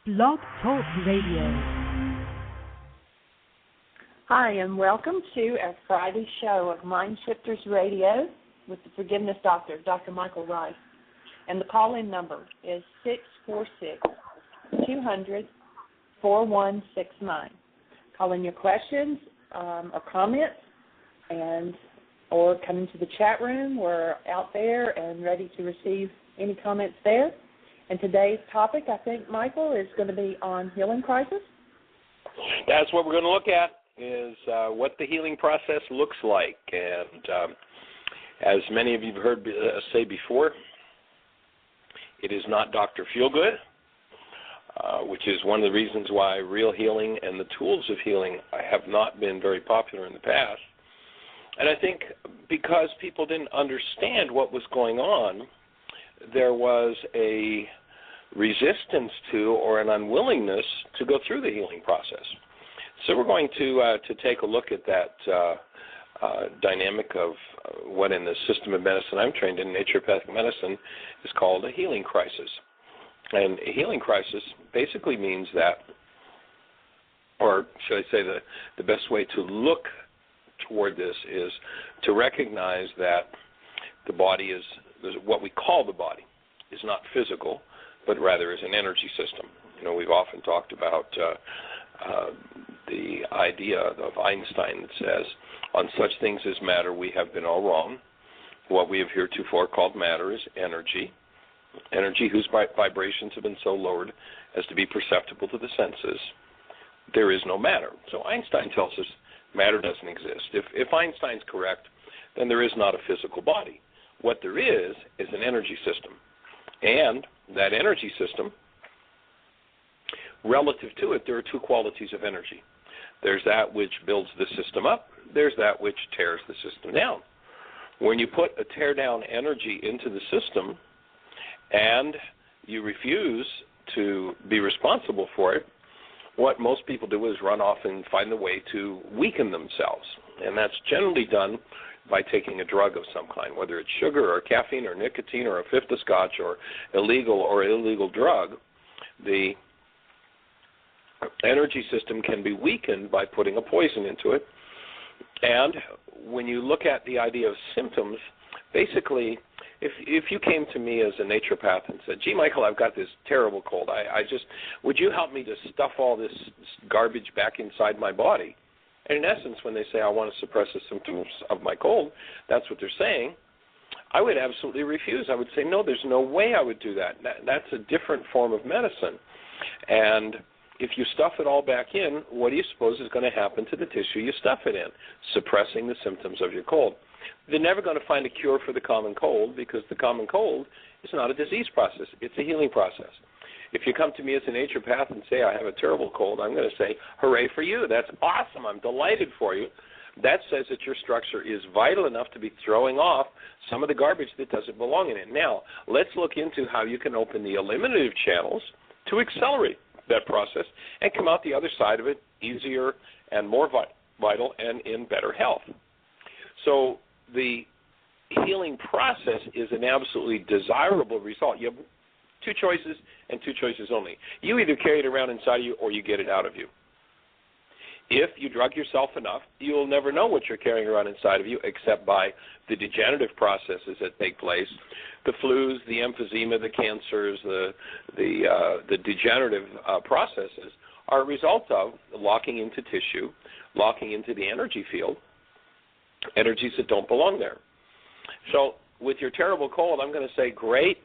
Blog Talk Radio. Hi, and welcome to our Friday show of MindShifters Radio with the Forgiveness Doctor, Dr. Michael Ryce. And the call-in number is 646-200-4169. Call in your questions or comments, or come into the chat room. We're out there and ready to receive any comments there. And today's topic, I think, Michael, is going to be on healing crisis. That's what we're going to look at, is what the healing process looks like. And as many of you have heard say before, it is not Dr. Feelgood, which is one of the reasons why real healing and the tools of healing have not been very popular in the past. And I think because people didn't understand what was going on, there was a resistance to or an unwillingness to go through the healing process. So we're going to take a look at that dynamic of what in the system of medicine I'm trained in, naturopathic medicine, is called a healing crisis. And a healing crisis basically means that, or should I say the best way to look toward this is to recognize that the body is, what we call the body, is not physical, but rather is an energy system. You know, we've often talked about the idea of Einstein that says, on such things as matter we have been all wrong. What we have heretofore called matter is energy, energy whose vibrations have been so lowered as to be perceptible to the senses. There is no matter. So Einstein tells us matter doesn't exist. If Einstein's correct, then there is not a physical body. What there is an energy system. And that energy system, relative to it, there are two qualities of energy. There's that which builds the system up. There's that which tears the system down. When you put a tear-down energy into the system and you refuse to be responsible for it, what most people do is run off and find a way to weaken themselves. And that's generally done by taking a drug of some kind, whether it's sugar or caffeine or nicotine or a fifth of scotch or illegal or illegal drug. The energy system can be weakened by putting a poison into it. And when you look at the idea of symptoms, basically, if you came to me as a naturopath and said, gee, Michael, I've got this terrible cold, would you help me to stuff all this garbage back inside my body? And in essence, when they say, I want to suppress the symptoms of my cold, that's what they're saying, I would absolutely refuse. I would say, no, there's no way I would do that. That's a different form of medicine. And if you stuff it all back in, what do you suppose is going to happen to the tissue you stuff it in? Suppressing the symptoms of your cold. They're never going to find a cure for the common cold because the common cold is not a disease process. It's a healing process. If you come to me as a naturopath and say, I have a terrible cold, I'm going to say, hooray for you. That's awesome. I'm delighted for you. That says that your structure is vital enough to be throwing off some of the garbage that doesn't belong in it. Now, let's look into how you can open the eliminative channels to accelerate that process and come out the other side of it easier and more vital and in better health. So the healing process is an absolutely desirable result. You have two choices and two choices only. You either carry it around inside of you or you get it out of you. If you drug yourself enough, you'll never know what you're carrying around inside of you except by the degenerative processes that take place. The flus, the emphysema, the cancers, the degenerative processes are a result of locking into tissue, locking into the energy field, energies that don't belong there. So with your terrible cold, I'm going to say, great,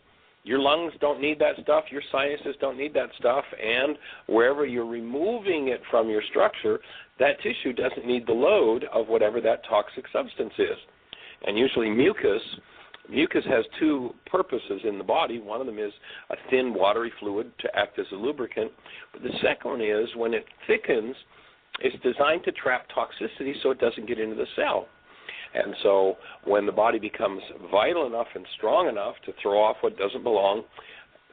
your lungs don't need that stuff, your sinuses don't need that stuff, and wherever you're removing it from your structure, that tissue doesn't need the load of whatever that toxic substance is. And usually mucus has two purposes in the body. One of them is a thin, watery fluid to act as a lubricant. But the second one is when it thickens, it's designed to trap toxicity so it doesn't get into the cell. And so when the body becomes vital enough and strong enough to throw off what doesn't belong,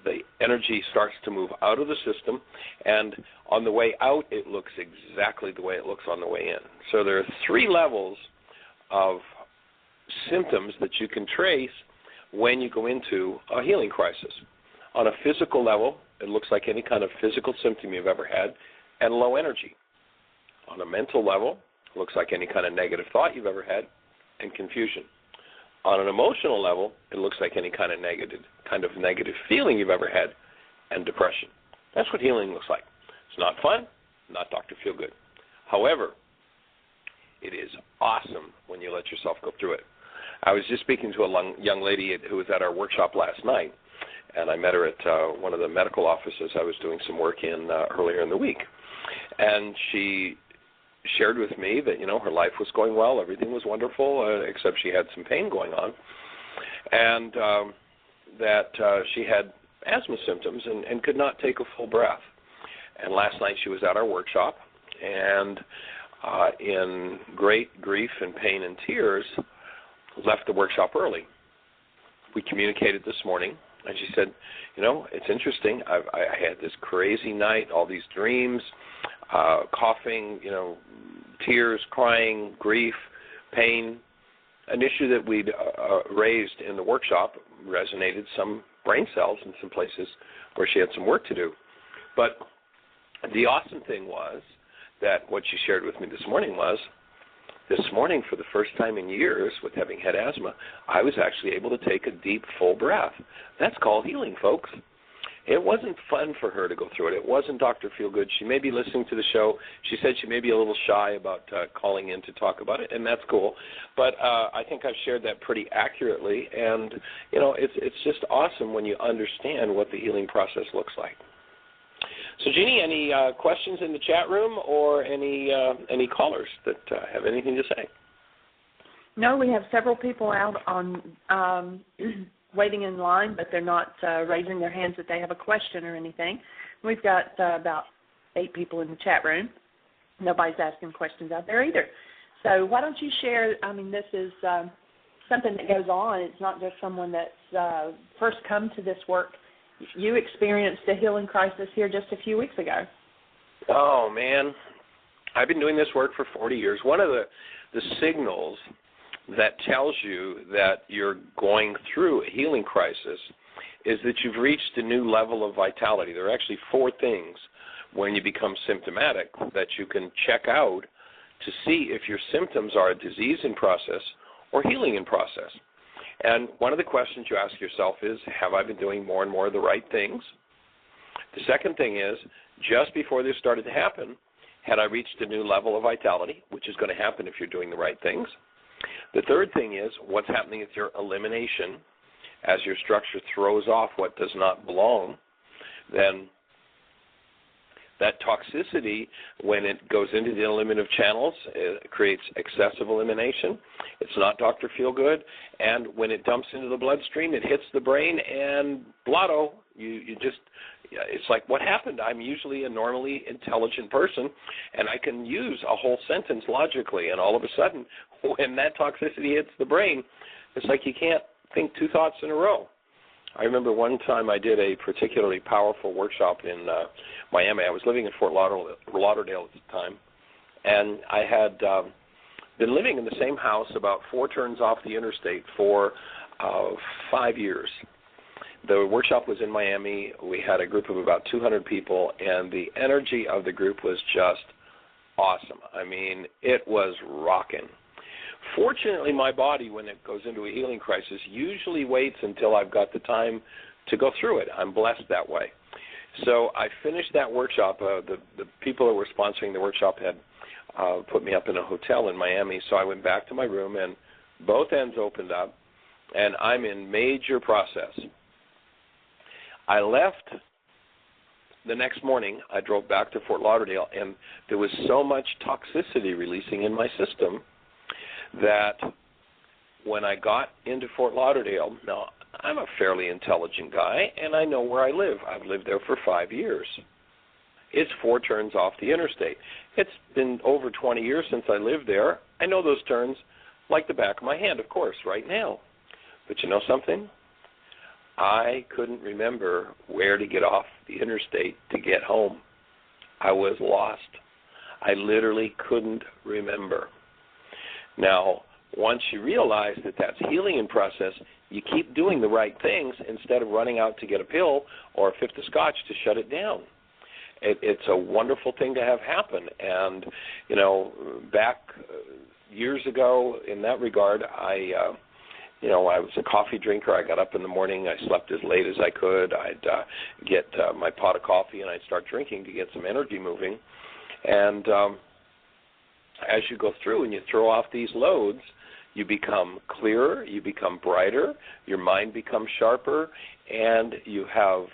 the energy starts to move out of the system, and on the way out, it looks exactly the way it looks on the way in. So there are three levels of symptoms that you can trace when you go into a healing crisis. On a physical level, it looks like any kind of physical symptom you've ever had, and low energy. On a mental level, it looks like any kind of negative thought you've ever had, and confusion. On an emotional level, it looks like any kind of negative feeling you've ever had, and depression. That's what healing looks like. It's not fun, not Dr. Feelgood. However, it is awesome when you let yourself go through it. I was just speaking to a young lady who was at our workshop last night, and I met her at one of the medical offices I was doing some work in earlier in the week. And she shared with me that, her life was going well, everything was wonderful, except she had some pain going on, and that she had asthma symptoms and could not take a full breath. And last night she was at our workshop, and in great grief and pain and tears, left the workshop early. We communicated this morning, and she said, it's interesting. I had this crazy night, all these dreams, coughing, tears, crying, grief, pain. An issue that we'd raised in the workshop resonated some brain cells in some places where she had some work to do. But the awesome thing was that what she shared with me this morning was, this morning, for the first time in years, with having had asthma, I was actually able to take a deep, full breath. That's called healing, folks. It wasn't fun for her to go through it. It wasn't Dr. Feelgood. She may be listening to the show. She said she may be a little shy about calling in to talk about it, and that's cool. But I think I've shared that pretty accurately, and, it's just awesome when you understand what the healing process looks like. So, Jeanie, any questions in the chat room or any callers that have anything to say? No, we have several people out on waiting in line, but they're not raising their hands that they have a question or anything. We've got about 8 people in the chat room. Nobody's asking questions out there either. So why don't you share, this is something that goes on. It's not just someone that's first come to this work. You experienced a healing crisis here just a few weeks ago. Oh, man. I've been doing this work for 40 years. One of the signals that tells you that you're going through a healing crisis is that you've reached a new level of vitality. There are actually 4 things when you become symptomatic that you can check out to see if your symptoms are a disease in process or healing in process. And one of the questions you ask yourself is, have I been doing more and more of the right things? The second thing is, just before this started to happen, had I reached a new level of vitality, which is going to happen if you're doing the right things? The third thing is, what's happening with your elimination as your structure throws off what does not belong? Then that toxicity, when it goes into the eliminative channels, it creates excessive elimination. It's not Dr. Feelgood. And when it dumps into the bloodstream, it hits the brain, and blotto, it's like, what happened? I'm usually a normally intelligent person, and I can use a whole sentence logically, and all of a sudden, when that toxicity hits the brain, it's like you can't think 2 thoughts in a row. I remember one time I did a particularly powerful workshop in Miami. I was living in Fort Lauderdale at the time, and I had been living in the same house about 4 turns off the interstate for 5 years. The workshop was in Miami. We had a group of about 200 people, and the energy of the group was just awesome. It was rocking. Fortunately, my body, when it goes into a healing crisis, usually waits until I've got the time to go through it. I'm blessed that way. So I finished that workshop. The people that were sponsoring the workshop had put me up in a hotel in Miami, so I went back to my room, and both ends opened up, and I'm in major process. I left the next morning. I drove back to Fort Lauderdale, and there was so much toxicity releasing in my system that when I got into Fort Lauderdale, now I'm a fairly intelligent guy, and I know where I live. I've lived there for 5 years. It's 4 turns off the interstate. It's been over 20 years since I lived there. I know those turns like the back of my hand, of course, right now. But you know something? I couldn't remember where to get off the interstate to get home. I was lost. I literally couldn't remember. Now, once you realize that that's healing in process, you keep doing the right things instead of running out to get a pill or a fifth of scotch to shut it down. It's a wonderful thing to have happen. And, back years ago in that regard, I was a coffee drinker. I got up in the morning. I slept as late as I could. I'd get my pot of coffee, and I'd start drinking to get some energy moving. And as you go through and you throw off these loads, you become clearer, you become brighter, your mind becomes sharper, and you have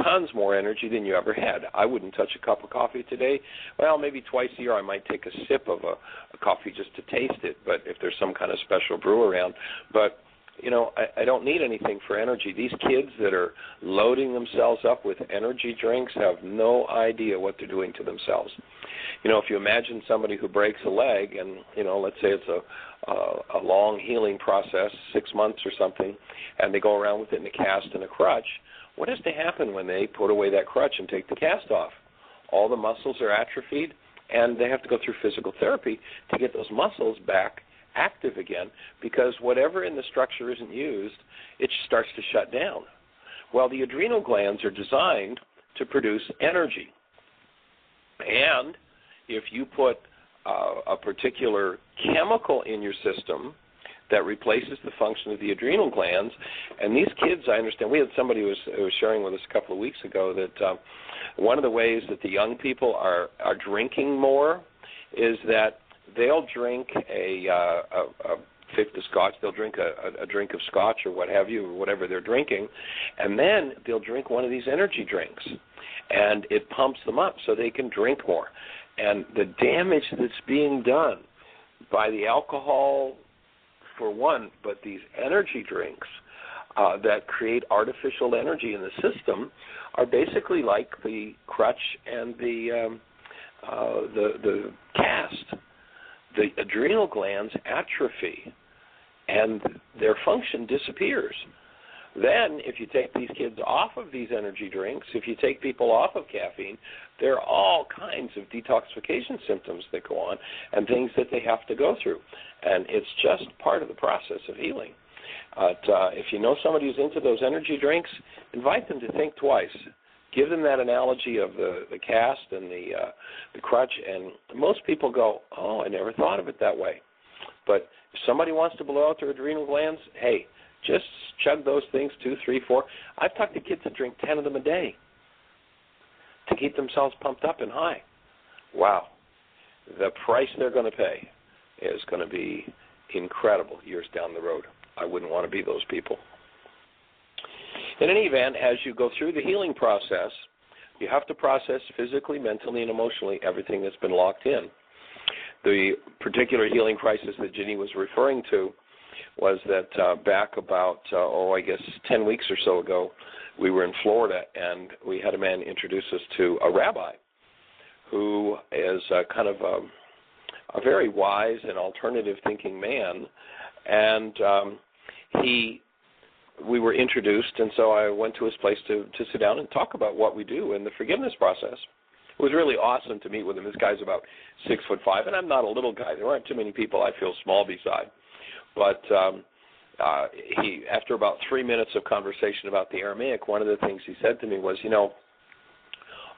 tons more energy than you ever had. I wouldn't touch a cup of coffee today. Well, maybe twice a year I might take a sip of a coffee just to taste it, but if there's some kind of special brew around. But, I don't need anything for energy. These kids that are loading themselves up with energy drinks have no idea what they're doing to themselves. If you imagine somebody who breaks a leg and, let's say it's a long healing process, 6 months or something, and they go around with it in a cast and a crutch, what has to happen when they put away that crutch and take the cast off? All the muscles are atrophied, and they have to go through physical therapy to get those muscles back active again, because whatever in the structure isn't used, it starts to shut down. Well, the adrenal glands are designed to produce energy. And if you put a particular chemical in your system that replaces the function of the adrenal glands, and these kids, I understand, we had somebody who was sharing with us a couple of weeks ago that one of the ways that the young people are drinking more is that they'll drink a fifth of scotch, they'll drink a drink of scotch or what have you, or whatever they're drinking, and then they'll drink one of these energy drinks, and it pumps them up so they can drink more. And the damage that's being done by the alcohol, for one, but these energy drinks that create artificial energy in the system are basically like the crutch and the cast. The adrenal glands atrophy, and their function disappears. Then, if you take these kids off of these energy drinks, if you take people off of caffeine, there are all kinds of detoxification symptoms that go on and things that they have to go through. And it's just part of the process of healing. If you know somebody who's into those energy drinks, invite them to think twice. Give them that analogy of the cast and the crutch, and most people go, oh, I never thought of it that way. But if somebody wants to blow out their adrenal glands, hey, just chug those things 2, 3, 4. I've talked to kids that drink 10 of them a day to keep themselves pumped up and high. Wow. The price they're going to pay is going to be incredible years down the road. I wouldn't want to be those people. In any event, as you go through the healing process, you have to process physically, mentally, and emotionally everything that's been locked in. The particular healing crisis that Jeanie was referring to was that back about, 10 weeks or so ago, we were in Florida, and we had a man introduce us to a rabbi who is kind of a very wise and alternative-thinking man, and we were introduced, and so I went to his place to sit down and talk about what we do in the forgiveness process. It was really awesome to meet with him. This guy's about 6'5", and I'm not a little guy. There aren't too many people I feel small beside. But he, after about 3 minutes of conversation about the Aramaic, one of the things he said to me was,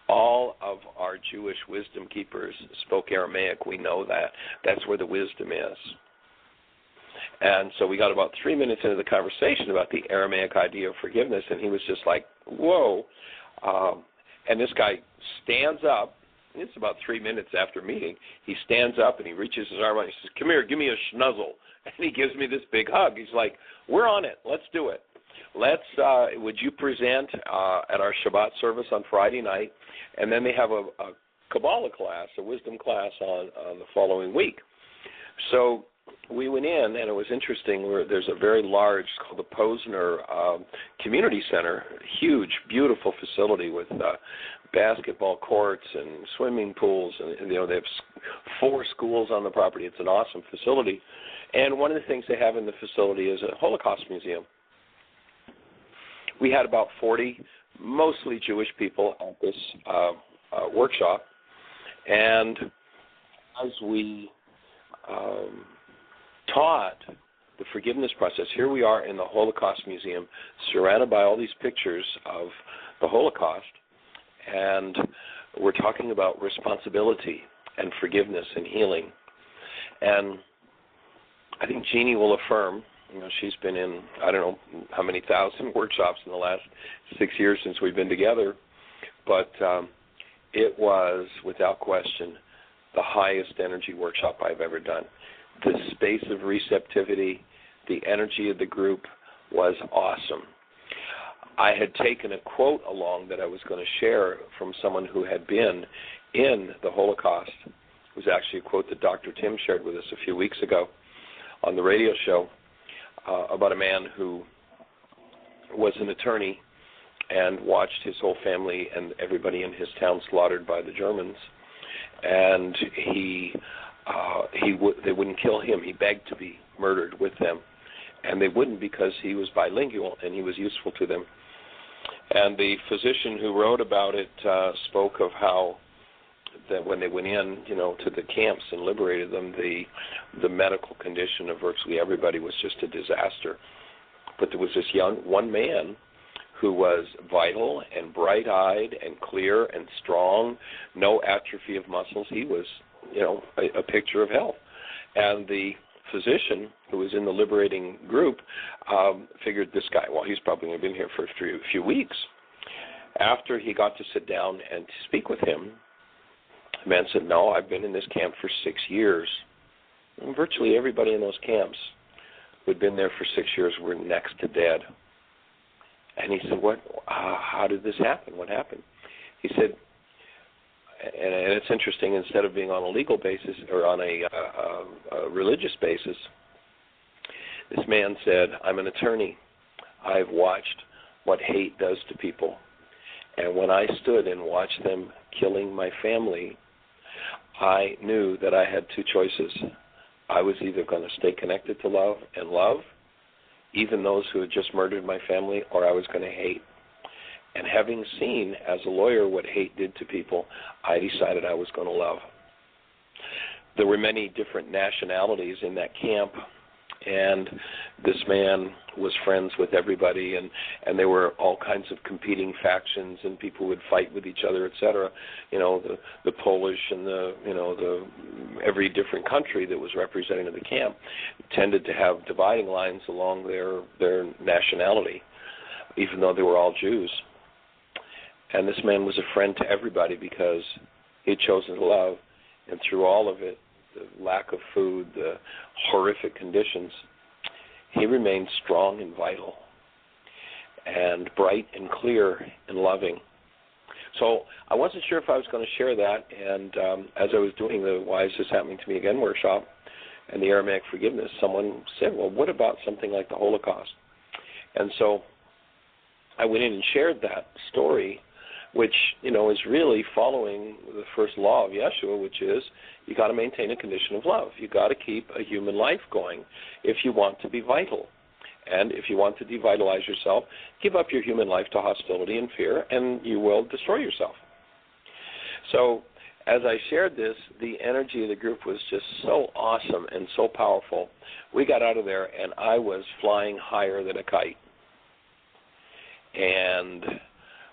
all of our Jewish wisdom keepers spoke Aramaic. We know that. That's where the wisdom is. And so we got about 3 minutes into the conversation about the Aramaic idea of forgiveness, and he was just like, whoa. And this guy stands up. It's about 3 minutes after meeting. He stands up and he reaches his arm out and he says, come here, give me a schnuzzle. And he gives me this big hug. He's like, we're on it. Let's do it. Would you present at our Shabbat service on Friday night? And then they have a Kabbalah class, a wisdom class on the following week. So we went in, and it was interesting. There's a very large, called the Posner Community Center, huge, beautiful facility with basketball courts and swimming pools, and they have 4 schools on the property. It's an awesome facility. And one of the things they have in the facility is a Holocaust museum. We had about 40, mostly Jewish people at this workshop, and as we taught the forgiveness process. Here we are in the Holocaust Museum, surrounded by all these pictures of the Holocaust, and we're talking about responsibility and forgiveness and healing. And I think Jeanie will affirm, she's been in, I don't know how many thousand workshops in the last 6 years since we've been together, but it was, without question, the highest energy workshop I've ever done. The space of receptivity, the energy of the group was awesome. I had taken a quote along that I was going to share from someone who had been in the Holocaust. It was actually a quote that Dr. Tim shared with us a few weeks ago on the radio show about a man who was an attorney and watched his whole family and everybody in his town slaughtered by the Germans. And they wouldn't kill him. He begged to be murdered with them. And they wouldn't because he was bilingual and he was useful to them. And the physician who wrote about it spoke of how that when they went in, to the camps and liberated them, the medical condition of virtually everybody was just a disaster. But there was this one man who was vital and bright-eyed and clear and strong, no atrophy of muscles. He was, a picture of health. And the physician who was in the liberating group figured this guy, well, he's probably only been here for a few weeks. After he got to sit down and to speak with him, the man said, no, I've been in this camp for 6 years. And virtually everybody in those camps who had been there for 6 years were next to dead. And he said, how did this happen? What happened? He said, and it's interesting, instead of being on a legal basis or on a religious basis, this man said, I'm an attorney. I've watched what hate does to people. And when I stood and watched them killing my family, I knew that I had two choices. I was either going to stay connected to love and love, even those who had just murdered my family, or I was going to hate. And having seen, as a lawyer, what hate did to people, I decided I was going to love. There were many different nationalities in that camp, and this man was friends with everybody, and there were all kinds of competing factions, and people would fight with each other, etc. The Polish and the every different country that was represented in the camp tended to have dividing lines along their nationality, even though they were all Jews. And this man was a friend to everybody because he had chosen to love, and through all of it, the lack of food, the horrific conditions, he remained strong and vital and bright and clear and loving. So I wasn't sure if I was going to share that, and as I was doing the Why Is This Happening to Me Again workshop and the Aramaic Forgiveness, someone said, well, what about something like the Holocaust? And so I went in and shared that story, which, is really following the first law of Yeshua, which is you got to maintain a condition of love. You got to keep a human life going if you want to be vital. And if you want to devitalize yourself, give up your human life to hostility and fear, and you will destroy yourself. So as I shared this, the energy of the group was just so awesome and so powerful. We got out of there, and I was flying higher than a kite. And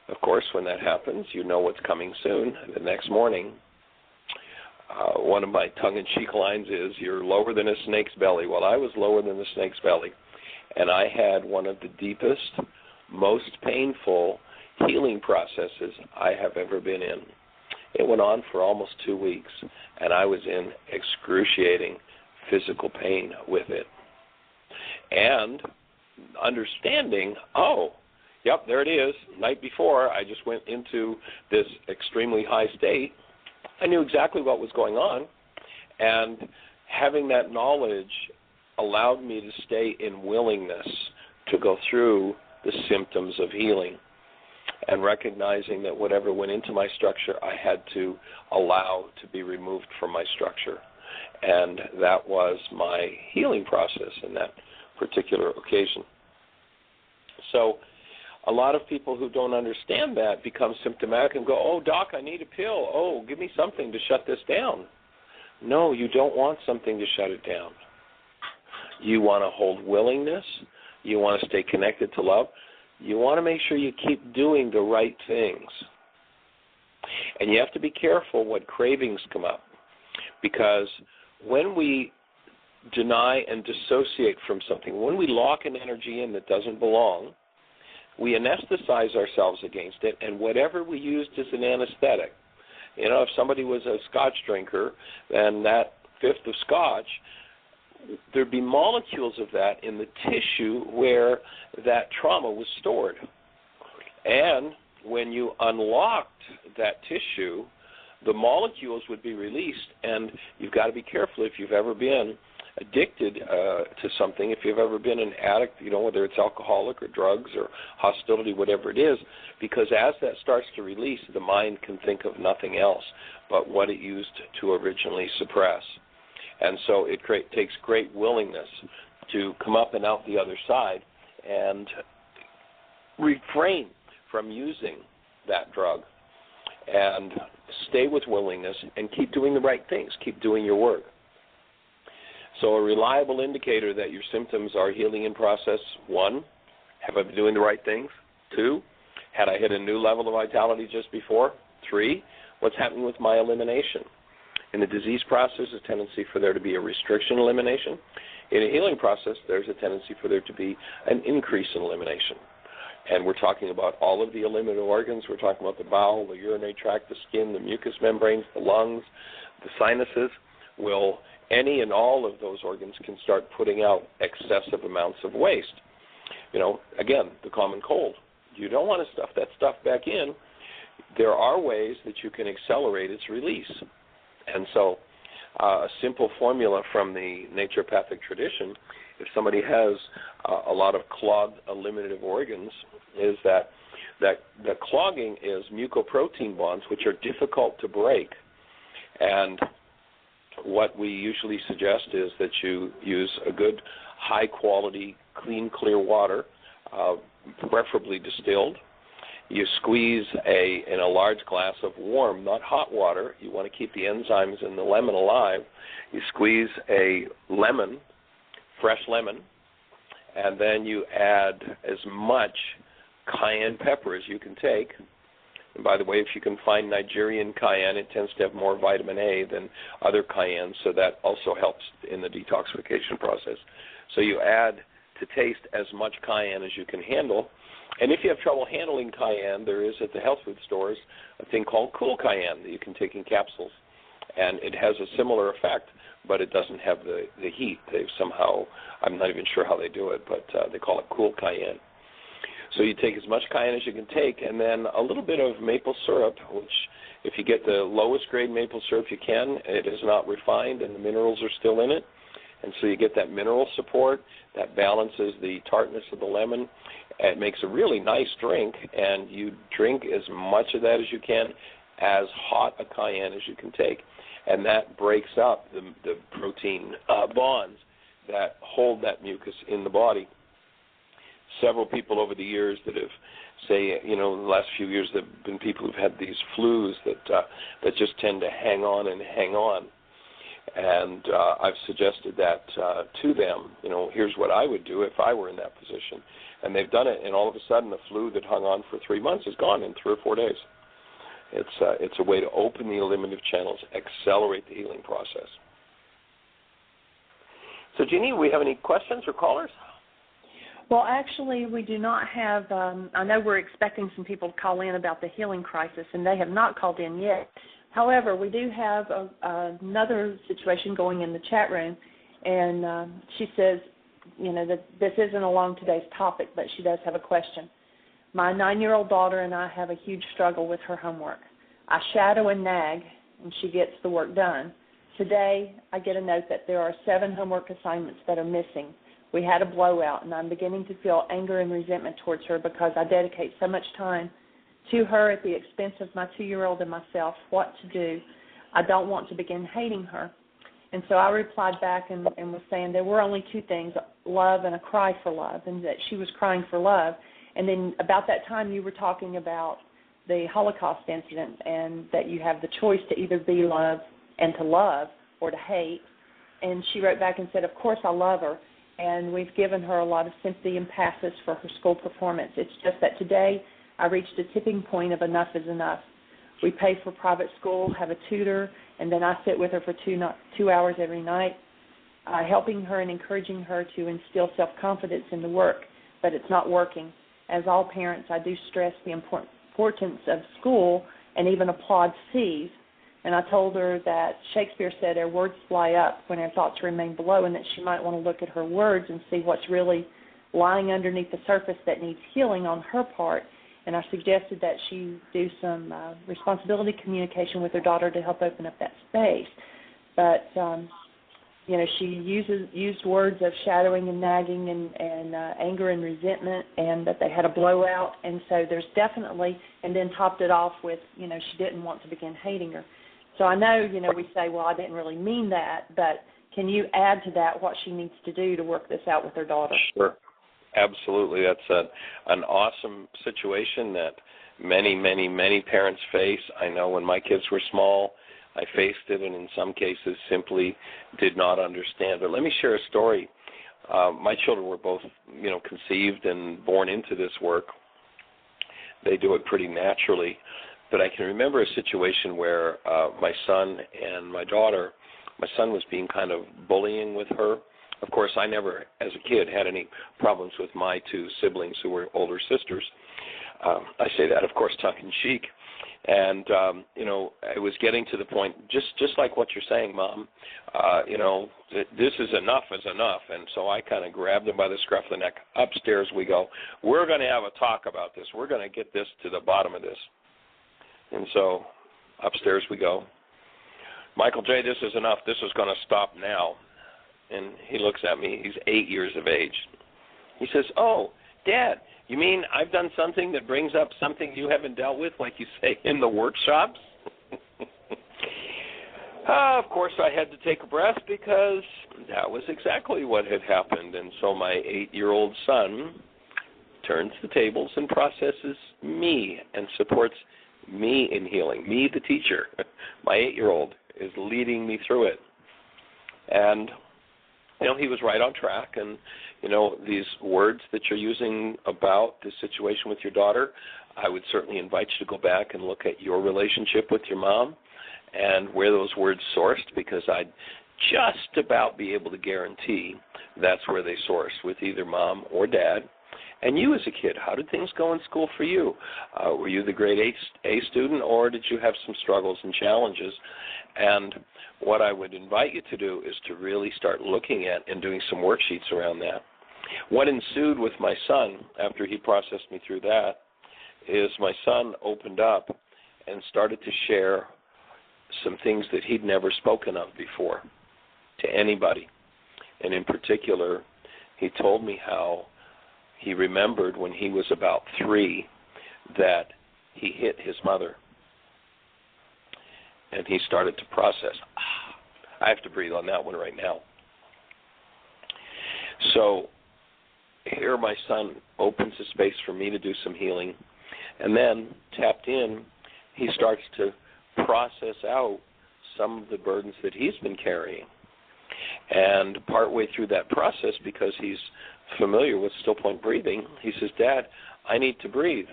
of course, when that happens, you know what's coming soon. The next morning, one of my tongue-in-cheek lines is, you're lower than a snake's belly. Well, I was lower than the snake's belly, and I had one of the deepest, most painful healing processes I have ever been in. It went on for almost 2 weeks, and I was in excruciating physical pain with it. And understanding, yep, there it is. Night before, I just went into this extremely high state. I knew exactly what was going on, and having that knowledge allowed me to stay in willingness to go through the symptoms of healing and recognizing that whatever went into my structure, I had to allow to be removed from my structure. And that was my healing process in that particular occasion. So a lot of people who don't understand that become symptomatic and go, oh, doc, I need a pill. Oh, give me something to shut this down. No, you don't want something to shut it down. You want to hold willingness. You want to stay connected to love. You want to make sure you keep doing the right things. And you have to be careful what cravings come up, because when we deny and dissociate from something, when we lock an energy in that doesn't belong, we anesthetize ourselves against it, and whatever we used as an anesthetic, if somebody was a scotch drinker, then that fifth of scotch, there'd be molecules of that in the tissue where that trauma was stored. And when you unlocked that tissue, the molecules would be released, and you've got to be careful if you've ever been addicted to something, if you've ever been an addict, whether it's alcoholic or drugs or hostility, whatever it is, because as that starts to release, the mind can think of nothing else but what it used to originally suppress. And so it takes great willingness to come up and out the other side and refrain from using that drug and stay with willingness and keep doing the right things, keep doing your work. So a reliable indicator that your symptoms are healing in process: 1, have I been doing the right things? 2, had I hit a new level of vitality just before? 3, what's happening with my elimination? In the disease process, there's a tendency for there to be a restriction elimination. In a healing process, there's a tendency for there to be an increase in elimination. And we're talking about all of the eliminated organs. We're talking about the bowel, the urinary tract, the skin, the mucous membranes, the lungs, the sinuses. Any and all of those organs can start putting out excessive amounts of waste. Again, the common cold. You don't want to stuff that stuff back in. There are ways that you can accelerate its release. And so a simple formula from the naturopathic tradition, if somebody has a lot of clogged eliminative organs, is that the clogging is mucoprotein bonds, which are difficult to break. And what we usually suggest is that you use a good, high-quality, clean, clear water, preferably distilled. You squeeze in a large glass of warm, not hot water. You want to keep the enzymes in the lemon alive. You squeeze a lemon, fresh lemon, and then you add as much cayenne pepper as you can take. And by the way, if you can find Nigerian cayenne, it tends to have more vitamin A than other cayennes, so that also helps in the detoxification process. So you add to taste as much cayenne as you can handle. And if you have trouble handling cayenne, there is at the health food stores a thing called cool cayenne that you can take in capsules. And it has a similar effect, but it doesn't have the heat. They've somehow, I'm not even sure how they do it, but they call it cool cayenne. So you take as much cayenne as you can take, and then a little bit of maple syrup, which if you get the lowest grade maple syrup you can, it is not refined and the minerals are still in it. And so you get that mineral support that balances the tartness of the lemon. It makes a really nice drink, and you drink as much of that as you can, as hot a cayenne as you can take. And that breaks up the protein bonds that hold that mucus in the body. Several people over the years that have, in the last few years, there have been people who've had these flus that just tend to hang on and hang on. And I've suggested that to them. Here's what I would do if I were in that position. And they've done it, and all of a sudden the flu that hung on for 3 months is gone in 3 or 4 days. It's a way to open the eliminative channels, accelerate the healing process. So, Jeanie, we have any questions or callers? Well, actually, we do not have, I know we're expecting some people to call in about the healing crisis, and they have not called in yet. However, we do have another situation going in the chat room, and she says, that this isn't along today's topic, but she does have a question. My 9-year-old daughter and I have a huge struggle with her homework. I shadow and nag, and she gets the work done. Today, I get a note that there are 7 homework assignments that are missing. We had a blowout, and I'm beginning to feel anger and resentment towards her because I dedicate so much time to her at the expense of my 2-year-old and myself. What to do? I don't want to begin hating her. And so I replied back and was saying there were only 2 things, love and a cry for love, and that she was crying for love. And then about that time you were talking about the Holocaust incident and that you have the choice to either be loved and to love or to hate. And she wrote back and said, of course I love her. and we've given her a lot of sympathy and passes for her school performance. It's just that today I reached a tipping point of enough is enough. We pay for private school, have a tutor, and then I sit with her for 2 hours every night, helping her and encouraging her to instill self-confidence in the work, but it's not working. As all parents, I do stress the importance of school and even applaud C's. And I told her that Shakespeare said our words fly up when our thoughts remain below, and that she might want to look at her words and see what's really lying underneath the surface that needs healing on her part. And I suggested that she do some responsibility communication with her daughter to help open up that space. But, she used words of shadowing and nagging and anger and resentment, and that they had a blowout. And so there's definitely, and then topped it off with, she didn't want to begin hating her. So I know, we say, well, I didn't really mean that, but can you add to that what she needs to do to work this out with her daughter? Sure. Absolutely. That's an awesome situation that many, many, many parents face. I know when my kids were small, I faced it, and in some cases simply did not understand. But let me share a story. My children were both, conceived and born into this work. They do it pretty naturally. But I can remember a situation where my son and my daughter, my son was being kind of bullying with her. Of course, I never, as a kid, had any problems with my two siblings who were older sisters. I say that, of course, tongue-in-cheek. And, it was getting to the point, just like what you're saying, Mom, this is enough is enough. And so I kind of grabbed him by the scruff of the neck. Upstairs we go. We're going to have a talk about this. We're going to get this to the bottom of this. And so upstairs we go. Michael J., this is enough. This is going to stop now. And he looks at me. He's 8 years of age. He says, oh, Dad, you mean I've done something that brings up something you haven't dealt with, like you say, in the workshops? Of course, I had to take a breath because that was exactly what had happened. And so my 8-year-old son turns the tables and processes me and supports me in healing. Me, the teacher, my 8-year-old, is leading me through it. And, he was right on track. And, these words that you're using about this situation with your daughter, I would certainly invite you to go back and look at your relationship with your mom and where those words sourced, because I'd just about be able to guarantee that's where they sourced, with either mom or dad. And you as a kid, how did things go in school for you? Were you the grade A student, or did you have some struggles and challenges? And what I would invite you to do is to really start looking at and doing some worksheets around that. What ensued with my son after he processed me through that is my son opened up and started to share some things that he'd never spoken of before to anybody. And in particular, he told me how he remembered when he was about 3 that he hit his mother. And he started to process. I have to breathe on that one right now. So here my son opens a space for me to do some healing. And then, tapped in, he starts to process out some of the burdens that he's been carrying. And partway through that process, because he's familiar with still point breathing, he says, Dad, I need to breathe.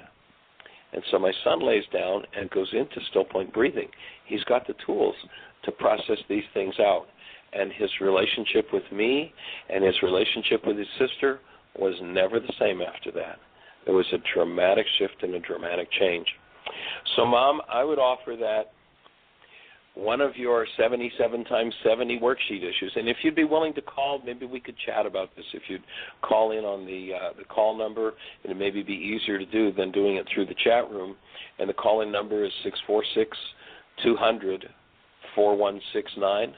And so my son lays down and goes into still point breathing. He's got the tools to process these things out. And his relationship with me and his relationship with his sister was never the same after that. There was a dramatic shift and a dramatic change. So, Mom, I would offer that one of your 77 times 70 worksheet issues. And if you'd be willing to call, maybe we could chat about this. If you'd call in on the call number, it'd maybe be easier to do than doing it through the chat room. And the call-in number is 646-200-4169,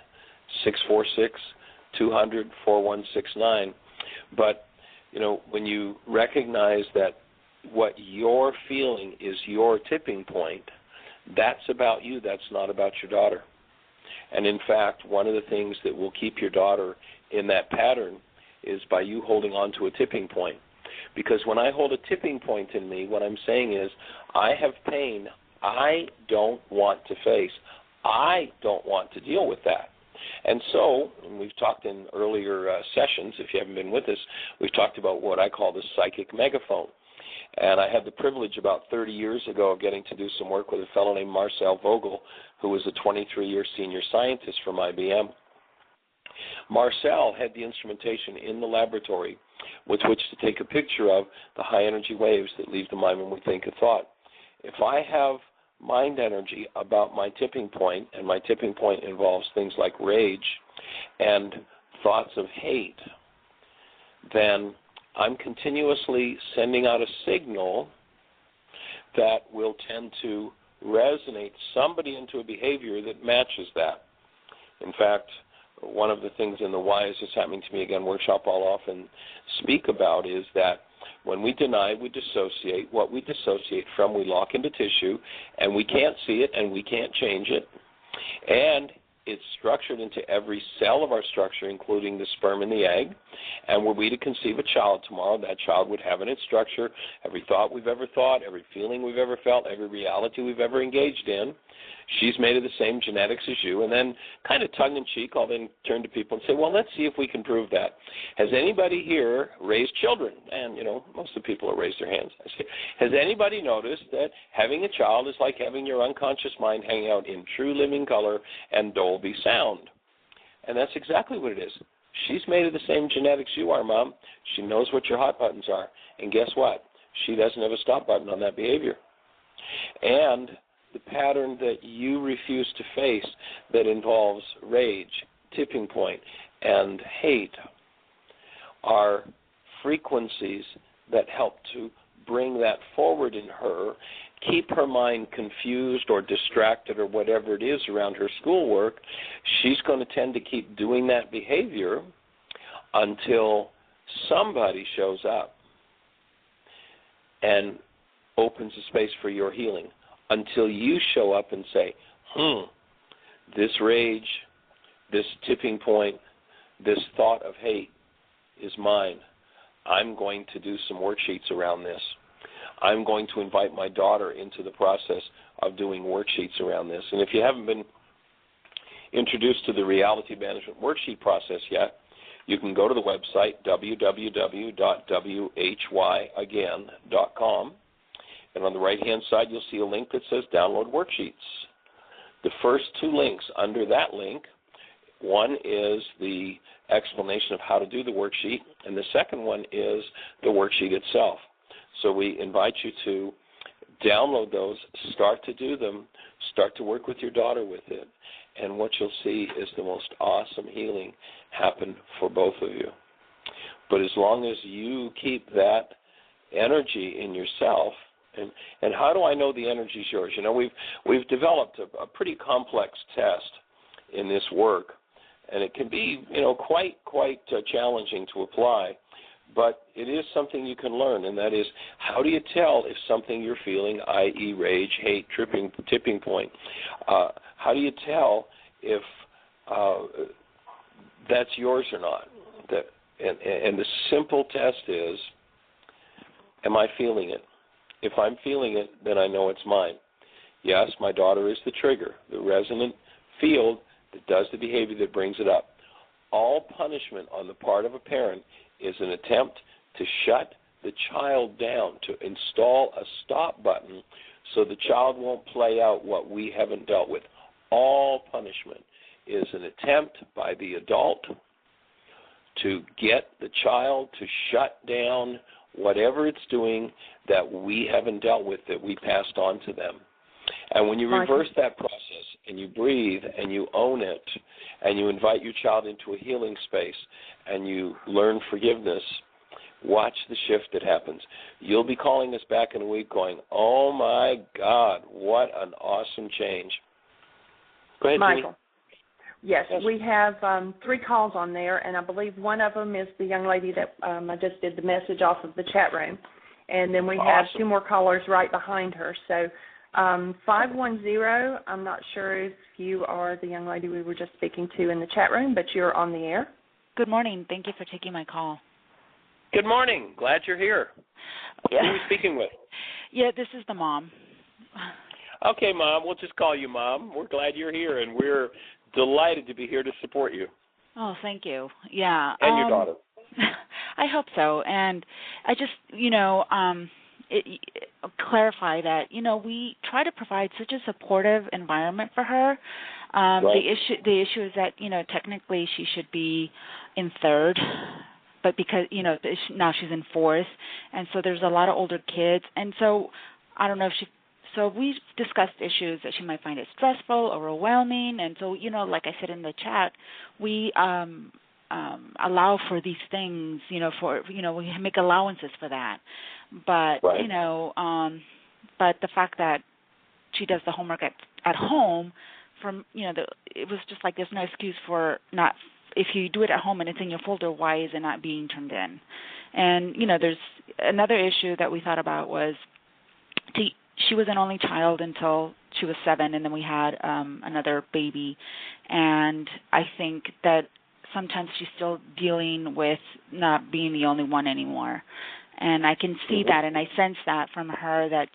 646-200-4169. But, when you recognize that what you're feeling is your tipping point, that's about you. That's not about your daughter. And in fact, one of the things that will keep your daughter in that pattern is by you holding on to a tipping point. Because when I hold a tipping point in me, what I'm saying is, I have pain I don't want to face. I don't want to deal with that. And so, and we've talked in earlier sessions, if you haven't been with us, we've talked about what I call the psychic megaphone. And I had the privilege about 30 years ago of getting to do some work with a fellow named Marcel Vogel, who was a 23-year senior scientist from IBM. Marcel had the instrumentation in the laboratory with which to take a picture of the high energy waves that leave the mind when we think a thought. If I have mind energy about my tipping point, and my tipping point involves things like rage and thoughts of hate, then I'm continuously sending out a signal that will tend to resonate somebody into a behavior that matches that. In fact, one of the things in the Why Is This Happening to Me Again workshop I'll often speak about is that when we deny, we dissociate. What we dissociate from, we lock into tissue, and we can't see it, and we can't change it. And it's structured into every cell of our structure, including the sperm and the egg. And were we to conceive a child tomorrow, that child would have in its structure every thought we've ever thought, every feeling we've ever felt, every reality we've ever engaged in. She's made of the same genetics as you. And then kind of tongue-in-cheek, I'll then turn to people and say, well, let's see if we can prove that. Has anybody here raised children? And, most of the people have raised their hands. I say, has anybody noticed that having a child is like having your unconscious mind hang out in true living color and Dolby sound? And that's exactly what it is. She's made of the same genetics you are, Mom. She knows what your hot buttons are. And guess what? She doesn't have a stop button on that behavior. And the pattern that you refuse to face that involves rage, tipping point, and hate are frequencies that help to bring that forward in her, keep her mind confused or distracted or whatever it is around her schoolwork. She's going to tend to keep doing that behavior until somebody shows up and opens a space for your healing. Until you show up and say, this rage, this tipping point, this thought of hate is mine. I'm going to do some worksheets around this. I'm going to invite my daughter into the process of doing worksheets around this. And if you haven't been introduced to the reality management worksheet process yet, you can go to the website, www.whyagain.com. And on the right-hand side, you'll see a link that says Download Worksheets. The first two links under that link, one is the explanation of how to do the worksheet, and the second one is the worksheet itself. So we invite you to download those, start to do them, start to work with your daughter with it, and what you'll see is the most awesome healing happen for both of you. But as long as you keep that energy in yourself, and how do I know the energy is yours? We've developed a pretty complex test in this work, and it can be, quite challenging to apply, but it is something you can learn, and that is, how do you tell if something you're feeling, i.e. rage, hate, tipping point, how do you tell if that's yours or not? And the simple test is, am I feeling it? If I'm feeling it, then I know it's mine. Yes, my daughter is the trigger, the resonant field that does the behavior that brings it up. All punishment on the part of a parent is an attempt to shut the child down, to install a stop button so the child won't play out what we haven't dealt with. All punishment is an attempt by the adult to get the child to shut down whatever it's doing that we haven't dealt with, that we passed on to them. And when you reverse that process and you breathe and you own it and you invite your child into a healing space and you learn forgiveness, watch the shift that happens. You'll be calling us back in a week going, oh, my God, what an awesome change. Go ahead, Michael. Jeanie. Yes, we have 3 calls on there, and I believe one of them is the young lady that I just did the message off of the chat room. And then we have 2 more callers right behind her. So 510, I'm not sure if you are the young lady we were just speaking to in the chat room, but you're on the air. Good morning. Thank you for taking my call. Good morning. Glad you're here. Yeah. Who are we speaking with? Yeah, this is the mom. Okay, Mom. We'll just call you Mom. We're glad you're here, and we're delighted to be here to support you. Oh, thank you. Yeah. And your daughter. I hope so. And I just, clarify that, we try to provide such a supportive environment for her. Right. The issue is that, technically she should be in third, but because, now she's in fourth, and so there's a lot of older kids. And so I don't know if so we've discussed issues that she might find it stressful, overwhelming, and so, like I said in the chat, we allow for these things, we make allowances for that. But, right. But the fact that she does the homework at home, it was just like there's no excuse for not, if you do it at home and it's in your folder, why is it not being turned in? And, there's another issue that we thought about was she was an only child until she was 7, and then we had another baby. And I think that sometimes she's still dealing with not being the only one anymore. And I can see that, and I sense that from her that,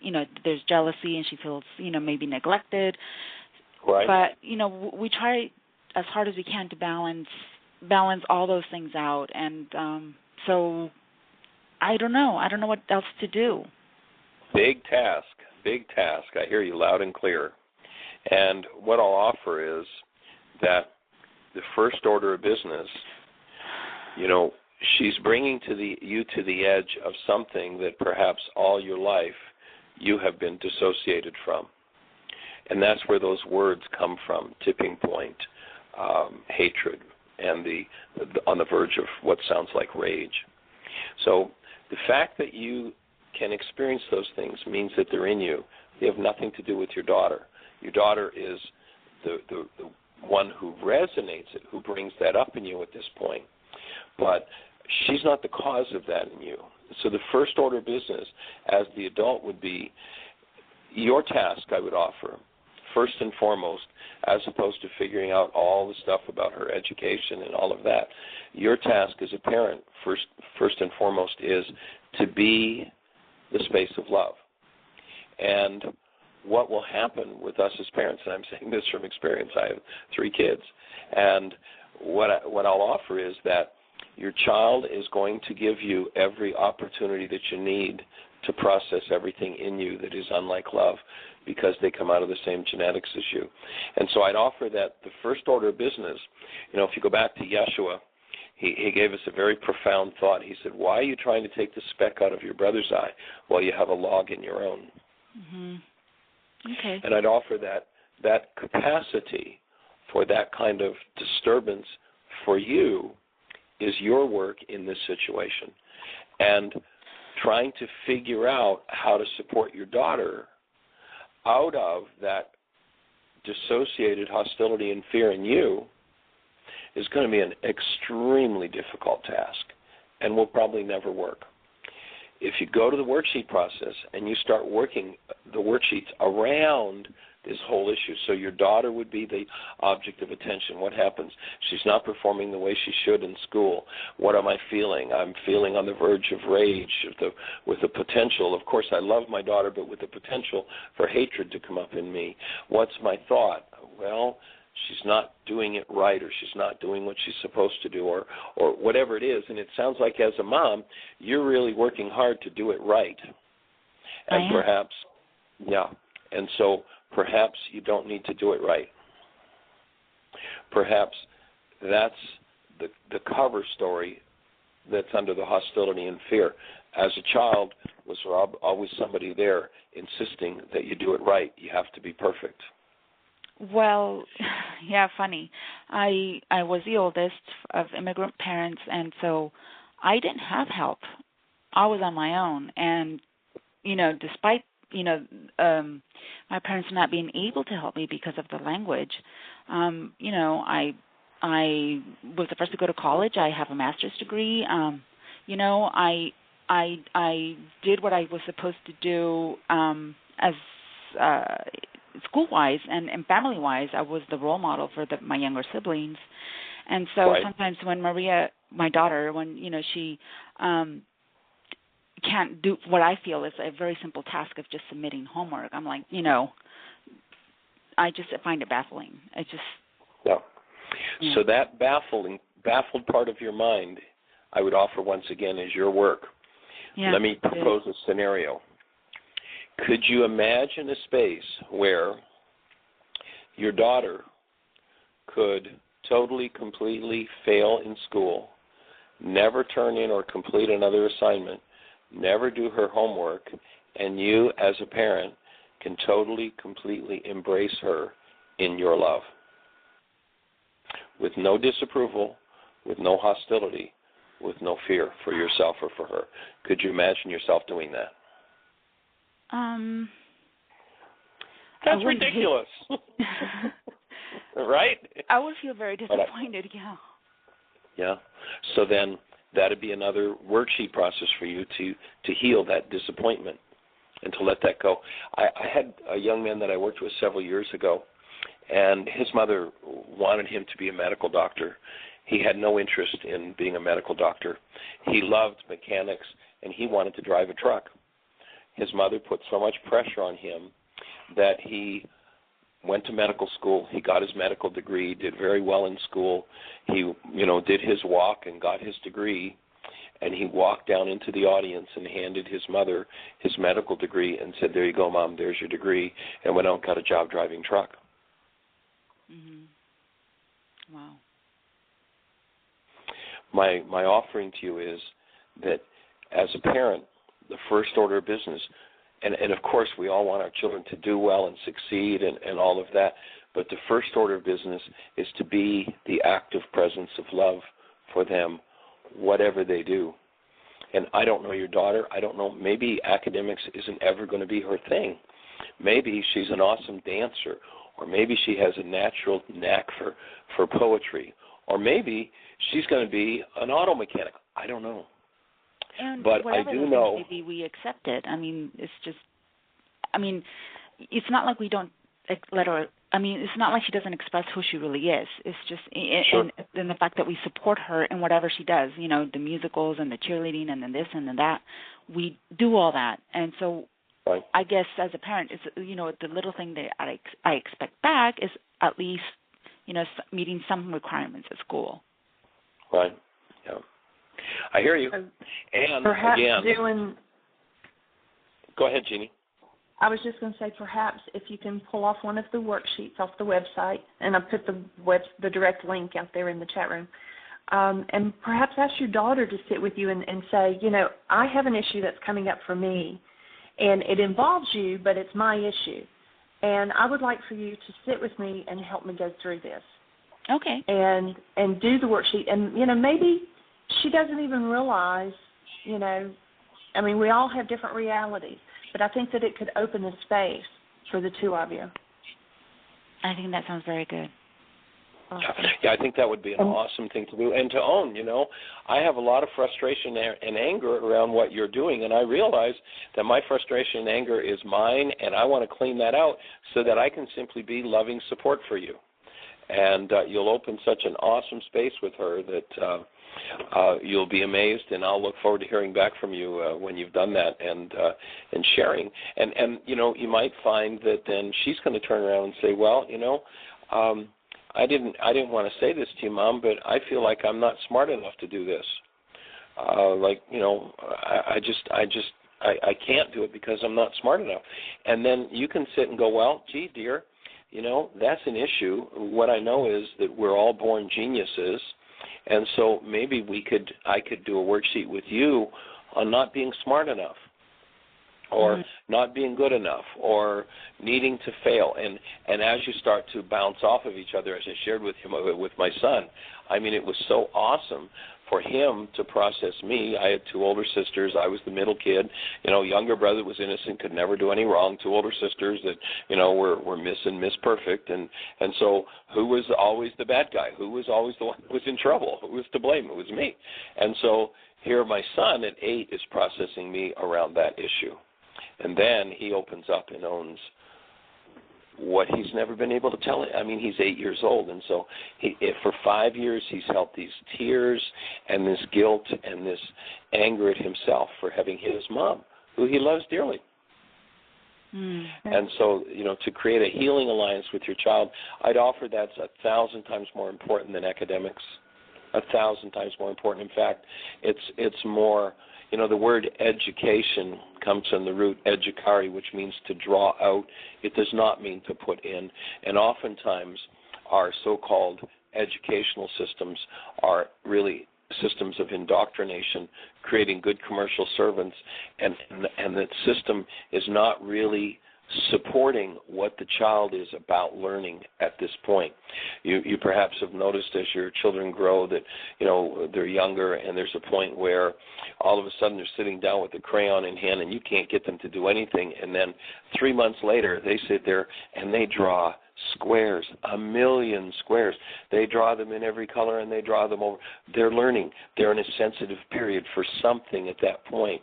there's jealousy and she feels, maybe neglected. Right. But, we try as hard as we can to balance all those things out. And so I don't know. I don't know what else to do. Big task. I hear you loud and clear. And what I'll offer is that the first order of business, she's bringing you to the edge of something that perhaps all your life you have been dissociated from. And that's where those words come from, tipping point, hatred, and on the verge of what sounds like rage. So the fact that you can experience those things means that they're in you. They have nothing to do with your daughter. Your daughter is the one who resonates it, who brings that up in you at this point. But she's not the cause of that in you. So the first order of business as the adult would be your task, I would offer, first and foremost, as opposed to figuring out all the stuff about her education and all of that. Your task as a parent, first and foremost, is to be the space of love. And what will happen with us as parents, and I'm saying this from experience, I have 3 kids, and what I'll offer is that your child is going to give you every opportunity that you need to process everything in you that is unlike love, because they come out of the same genetics as you. And so I'd offer that the first order of business, if you go back to Yeshua, he gave us a very profound thought. He said, why are you trying to take the speck out of your brother's eye while you have a log in your own? Mm-hmm. Okay. And I'd offer that capacity for that kind of disturbance for you is your work in this situation. And trying to figure out how to support your daughter out of that dissociated hostility and fear in you is going to be an extremely difficult task and will probably never work. If you go to the worksheet process and you start working the worksheets around this whole issue, so your daughter would be the object of attention. What happens? She's not performing the way she should in school. What am I feeling? I'm feeling on the verge of rage with the potential. Of course, I love my daughter, but with the potential for hatred to come up in me. What's my thought? Well, she's not doing it right, or she's not doing what she's supposed to do, or whatever it is. And it sounds like as a mom, you're really working hard to do it right. And perhaps, and so perhaps you don't need to do it right. Perhaps that's the cover story that's under the hostility and fear. As a child, was there always somebody there insisting that you do it right? You have to be perfect. Well, yeah, funny. I was the oldest of immigrant parents, and so I didn't have help. I was on my own, and despite my parents not being able to help me because of the language, I was the first to go to college. I have a master's degree. I did what I was supposed to do as school-wise and family-wise. I was the role model for my younger siblings. And so sometimes when Maria, my daughter, when, she can't do what I feel is a very simple task of just submitting homework, I'm like, I just find it baffling. Yeah. So that baffled part of your mind, I would offer once again is your work. Yeah. Let me propose a scenario. Could you imagine a space where your daughter could totally, completely fail in school, never turn in or complete another assignment, never do her homework, and you as a parent can totally, completely embrace her in your love with no disapproval, with no hostility, with no fear for yourself or for her? Could you imagine yourself doing that? That's ridiculous. Right? I would feel very disappointed, yeah. Yeah. So then that would be another worksheet process for you to heal that disappointment and to let that go. I had a young man that I worked with several years ago, and his mother wanted him to be a medical doctor. He had no interest in being a medical doctor. He loved mechanics, and he wanted to drive a truck. His mother put so much pressure on him that he went to medical school. He got his medical degree, did very well in school. He, did his walk and got his degree, and he walked down into the audience and handed his mother his medical degree and said, "There you go, Mom, there's your degree," and went out and got a job driving truck. Mm-hmm. Wow. My offering to you is that as a parent, the first order of business, and of course we all want our children to do well and succeed and all of that, but the first order of business is to be the active presence of love for them, whatever they do. And I don't know your daughter. I don't know. Maybe academics isn't ever going to be her thing. Maybe she's an awesome dancer, or maybe she has a natural knack for poetry, or maybe she's going to be an auto mechanic. I don't know. And but I do know. Maybe we accept it. It's not like we don't let her. It's not like she doesn't express who she really is. It's just in the fact that we support her in whatever she does. The musicals and the cheerleading and then this and then that. We do all that, and so right. I guess as a parent, it's the little thing that I expect back is at least meeting some requirements at school. Right. Yeah. I hear you. And perhaps again, go ahead, Jeanie. I was just going to say, perhaps if you can pull off one of the worksheets off the website, and I put the direct link out there in the chat room, and perhaps ask your daughter to sit with you and say, I have an issue that's coming up for me, and it involves you, but it's my issue, and I would like for you to sit with me and help me go through this. Okay. And do the worksheet, and maybe she doesn't even realize, we all have different realities, but I think that it could open the space for the two of you. I think that sounds very good. Awesome. Yeah, I think that would be an awesome thing to do and to own. I have a lot of frustration and anger around what you're doing, and I realize that my frustration and anger is mine, and I want to clean that out so that I can simply be loving support for you. And you'll open such an awesome space with her that you'll be amazed, and I'll look forward to hearing back from you when you've done that and sharing. And you might find that then she's going to turn around and say, well, I didn't want to say this to you, Mom, but I feel like I'm not smart enough to do this. I can't do it because I'm not smart enough. And then you can sit and go, well, gee, dear, that's an issue. What I know is that we're all born geniuses, and so maybe I could do a worksheet with you on not being smart enough, or not being good enough, or needing to fail. And as you start to bounce off of each other, as I shared with my son, it was so awesome for him to process me. I had two older sisters. I was the middle kid. Younger brother was innocent, could never do any wrong. Two older sisters that, were Miss Perfect. And so who was always the bad guy? Who was always the one who was in trouble? Who was to blame? It was me. And so here my son at 8 is processing me around that issue. And then he opens up and owns what he's never been able to tell. He's 8 years old, and so for 5 years he's held these tears and this guilt and this anger at himself for having hit his mom, who he loves dearly. And so, to create a healing alliance with your child, I'd offer that's 1,000 times more important than academics. 1,000 times more important. In fact, it's more, the word education comes from the root educare, which means to draw out. It does not mean to put in. And oftentimes our so-called educational systems are really systems of indoctrination, creating good commercial servants, and that system is not really supporting what the child is about learning at this point. You perhaps have noticed as your children grow that, they're younger, and there's a point where all of a sudden they're sitting down with a crayon in hand and you can't get them to do anything, and then 3 months later they sit there and they draw squares, 1 million squares. They draw them in every color and they draw them over. They're learning. They're in a sensitive period for something at that point.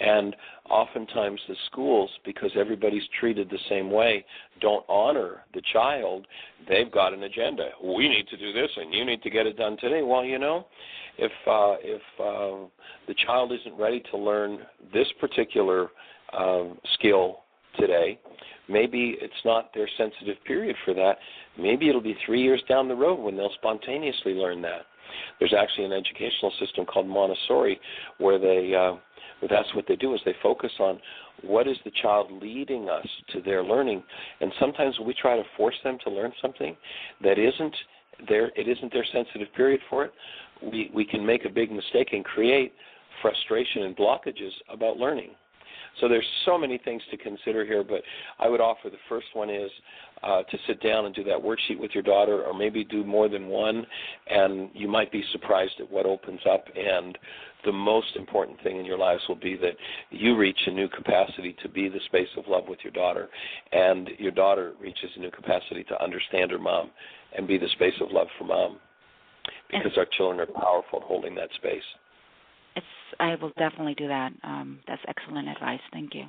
And oftentimes the schools, because everybody's treated the same way, don't honor the child. They've got an agenda. We need to do this and you need to get it done today. Well, if the child isn't ready to learn this particular skill today, maybe it's not their sensitive period for that. Maybe it'll be 3 years down the road when they'll spontaneously learn that. There's actually an educational system called Montessori where that's what they do, is they focus on what is the child leading us to their learning. And sometimes we try to force them to learn something that isn't their sensitive period for it. We can make a big mistake and create frustration and blockages about learning. So there's so many things to consider here, but I would offer the first one is to sit down and do that worksheet with your daughter, or maybe do more than one, and you might be surprised at what opens up. And the most important thing in your lives will be that you reach a new capacity to be the space of love with your daughter, and your daughter reaches a new capacity to understand her mom and be the space of love for mom, because our children are powerful at holding that space. I will definitely do that. That's excellent advice. Thank you.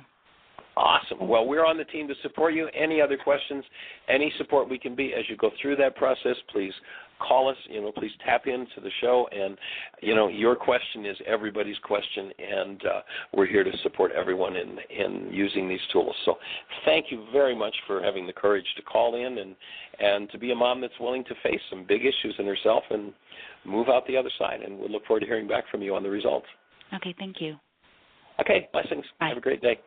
Awesome. Well, we're on the team to support you. Any other questions, any support we can be as you go through that process, please call us. Please tap into the show. And, your question is everybody's question, and we're here to support everyone in using these tools. So thank you very much for having the courage to call in and to be a mom that's willing to face some big issues in herself and move out the other side. And we'll look forward to hearing back from you on the results. Okay, thank you. Okay, blessings. Bye. Have a great day.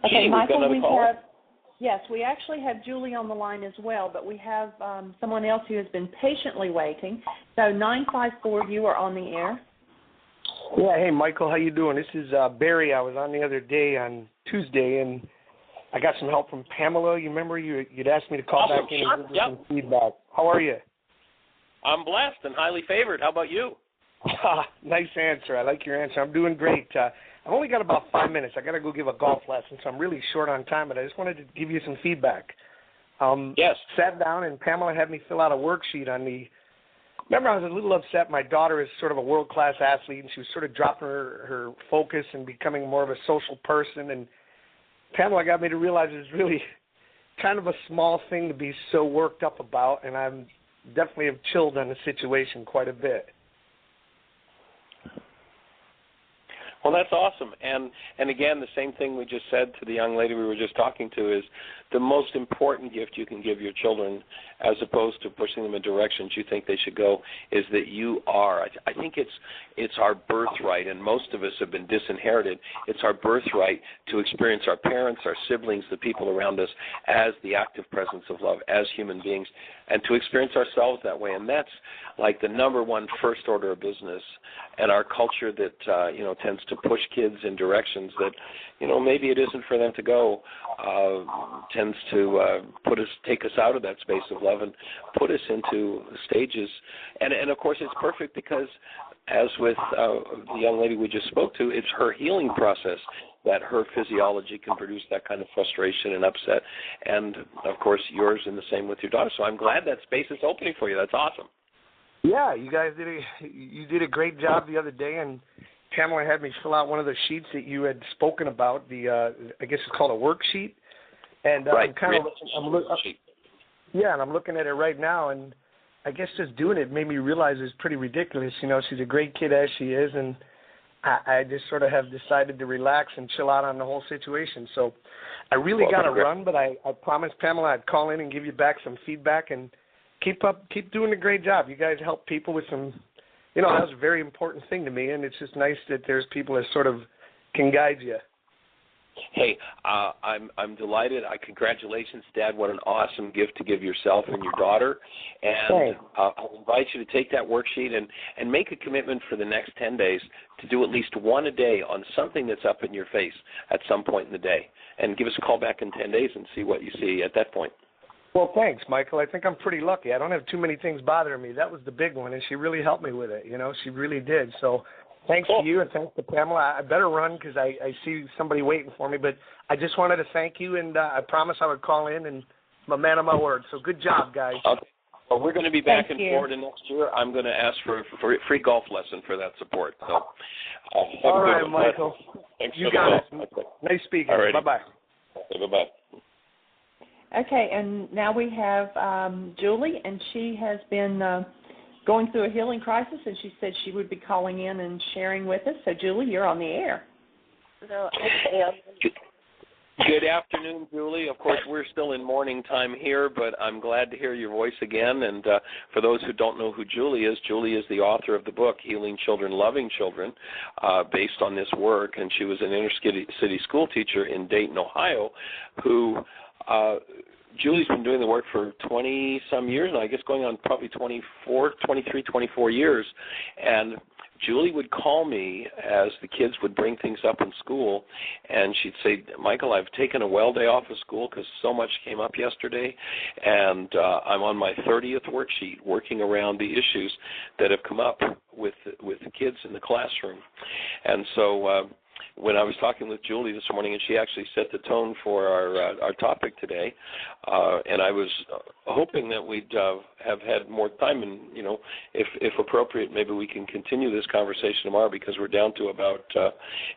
Okay, Jeanie, Michael, we actually have Julie on the line as well, but we have someone else who has been patiently waiting. So 954, you are on the air. Yeah, hey, Michael, how you doing? This is Barry. I was on the other day on Tuesday, and I got some help from Pamela. You remember you'd asked me to call back in and give you some feedback. How are you? I'm blessed and highly favored. How about you? Nice answer. I like your answer. I'm doing great. I've only got about 5 minutes. I got to go give a golf lesson, so I'm really short on time, but I just wanted to give you some feedback. Yes. Sat down, and Pamela had me fill out a worksheet on remember, I was a little upset. My daughter is sort of a world-class athlete, and she was sort of dropping her focus and becoming more of a social person, and Pamela got me to realize it's really kind of a small thing to be so worked up about, and I'm definitely have chilled on the situation quite a bit. Well, that's awesome. And again, the same thing we just said to the young lady we were just talking to is the most important gift you can give your children, as opposed to pushing them in directions you think they should go, is that you are. I think it's our birthright, and most of us have been disinherited. It's our birthright to experience our parents, our siblings, the people around us as the active presence of love, as human beings, and to experience ourselves that way. And that's like the number one first order of business. And our culture that tends to push kids in directions that maybe it isn't for them to go, tends to take us out of that space of love and put us into stages. And of course, it's perfect because, as with the young lady we just spoke to, it's her healing process that her physiology can produce that kind of frustration and upset. And, of course, yours and the same with your daughter. So I'm glad that space is opening for you. That's awesome. Yeah, you guys did a great job the other day, and Pamela had me fill out one of the sheets that you had spoken about. I guess it's called a worksheet. And right. I'm looking at it right now, and I guess just doing it made me realize it's pretty ridiculous. She's a great kid as she is, and I just sort of have decided to relax and chill out on the whole situation. So I really got to run, but I promised Pamela I'd call in and give you back some feedback and keep doing a great job. You guys help people with some, that was a very important thing to me, and it's just nice that there's people that sort of can guide you. Hey, I'm delighted. Congratulations, Dad. What an awesome gift to give yourself and your daughter. And I'll invite you to take that worksheet and make a commitment for the next 10 days to do at least one a day on something that's up in your face at some point in the day. And give us a call back in 10 days and see what you see at that point. Well, thanks, Michael. I think I'm pretty lucky. I don't have too many things bothering me. That was the big one, and she really helped me with it. She really did. So thanks to you and thanks to Pamela. I better run because I see somebody waiting for me. But I just wanted to thank you, and I promised I would call in, and I'm a man of my word. So good job, guys. Okay. Well, we're going to be back in Florida next year. I'm going to ask for a free golf lesson for that support. So, all right, Michael. Thanks you got it. Okay. Nice speaking. All right. Bye-bye. Okay, bye-bye. Okay, and now we have Julie, and she has been going through a healing crisis, and she said she would be calling in and sharing with us. So, Julie, you're on the air. Good afternoon, Julie. Of course, we're still in morning time here, but I'm glad to hear your voice again. And for those who don't know who Julie is the author of the book, Healing Children, Loving Children, based on this work. And she was an inner-city school teacher in Dayton, Ohio, who Julie's been doing the work for 20-some years now, I guess going on probably 24 years. And Julie would call me as the kids would bring things up in school, and she'd say, Michael, I've taken a well day off of school because so much came up yesterday, and I'm on my 30th worksheet working around the issues that have come up with the kids in the classroom. And so when I was talking with Julie this morning, and she actually set the tone for our topic today, and I was hoping that we'd have had more time, and if appropriate, maybe we can continue this conversation tomorrow because we're down to about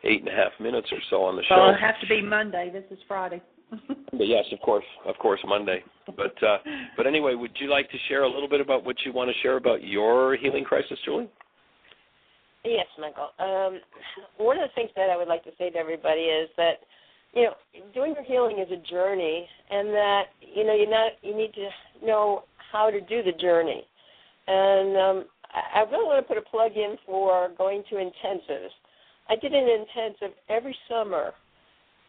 8.5 minutes or so on the show. Well, it'll have to be Monday. This is Friday. But yes, of course, Monday. But anyway, would you like to share a little bit about what you want to share about your healing crisis, Julie? Yes, Michael. One of the things that I would like to say to everybody is that, doing your healing is a journey, and that, you need to know how to do the journey. And I really want to put a plug in for going to intensives. I did an intensive every summer.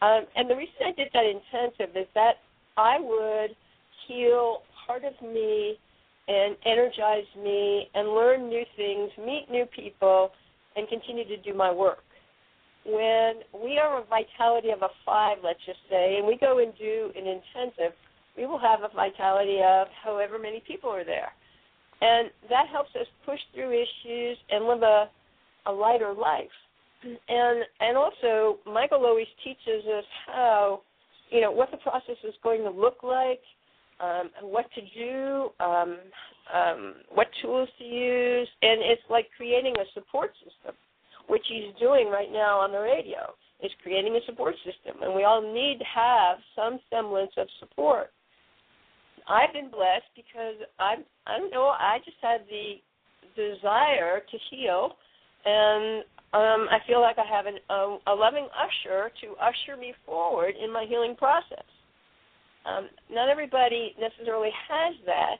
And the reason I did that intensive is that I would heal part of me and energize me and learn new things, meet new people, and continue to do my work. When we are a vitality of a 5, let's just say, and we go and do an intensive, we will have a vitality of however many people are there. And that helps us push through issues and live a lighter life. And also, Michael always teaches us how, what the process is going to look like, what to do, what tools to use, and it's like creating a support system, which he's doing right now on the radio, is creating a support system, and we all need to have some semblance of support. I've been blessed because I just had the desire to heal, and I feel like I have a loving usher to usher me forward in my healing process. Not everybody necessarily has that,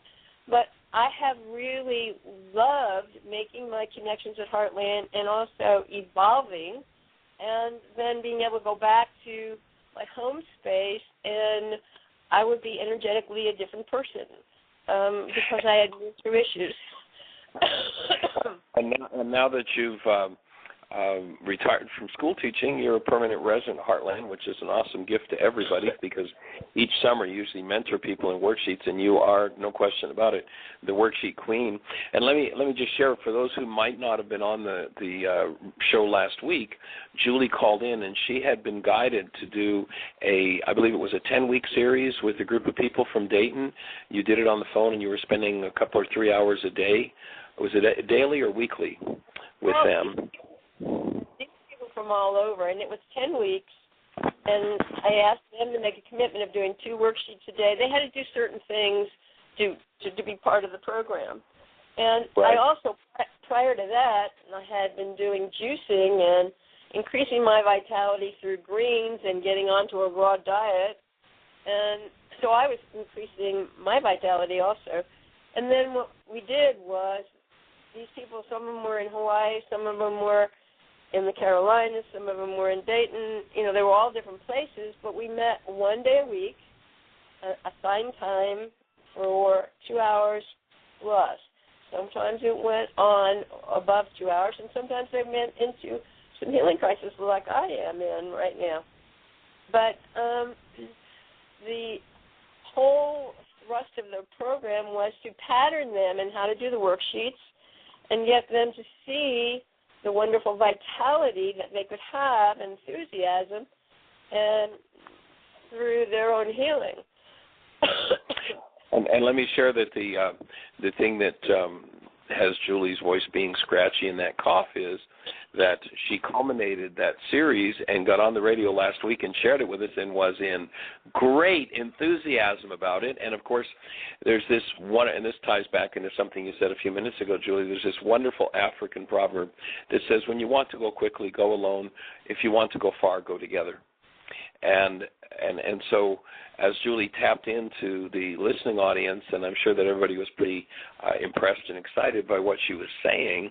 but I have really loved making my connections at Heartland and also evolving and then being able to go back to my home space and I would be energetically a different person because I had moved through issues. And now that you've retired from school teaching, you're a permanent resident of Heartland, which is an awesome gift to everybody because each summer you usually mentor people in worksheets, and you are, no question about it, the worksheet queen. And let me just share, for those who might not have been on the show last week, Julie called in, and she had been guided to do I believe it was a 10-week series with a group of people from Dayton. You did it on the phone, and you were spending a couple or 3 hours a day. Was it daily or weekly with them? People from all over, and it was 10 weeks, and I asked them to make a commitment of doing 2 worksheets a day. They had to do certain things to be part of the program. And right. I also, prior to that, I had been doing juicing and increasing my vitality through greens and getting onto a raw diet. And so I was increasing my vitality also. And then what we did was these people, some of them were in Hawaii, some of them were in the Carolinas, some of them were in Dayton. You know, they were all different places, but we met one day a week, assigned time for 2 hours plus. Sometimes it went on above 2 hours, and sometimes they went into some healing crisis like I am in right now. But the whole thrust of the program was to pattern them in how to do the worksheets and get them to see the wonderful vitality that they could have, enthusiasm, and through their own healing. And let me share that the thing that has Julie's voice being scratchy in that cough is that she culminated that series and got on the radio last week and shared it with us and was in great enthusiasm about it. And, of course, there's this one, and this ties back into something you said a few minutes ago, Julie. There's this wonderful African proverb that says, when you want to go quickly, go alone. If you want to go far, go together. And so as Julie tapped into the listening audience, and I'm sure that everybody was pretty impressed and excited by what she was saying,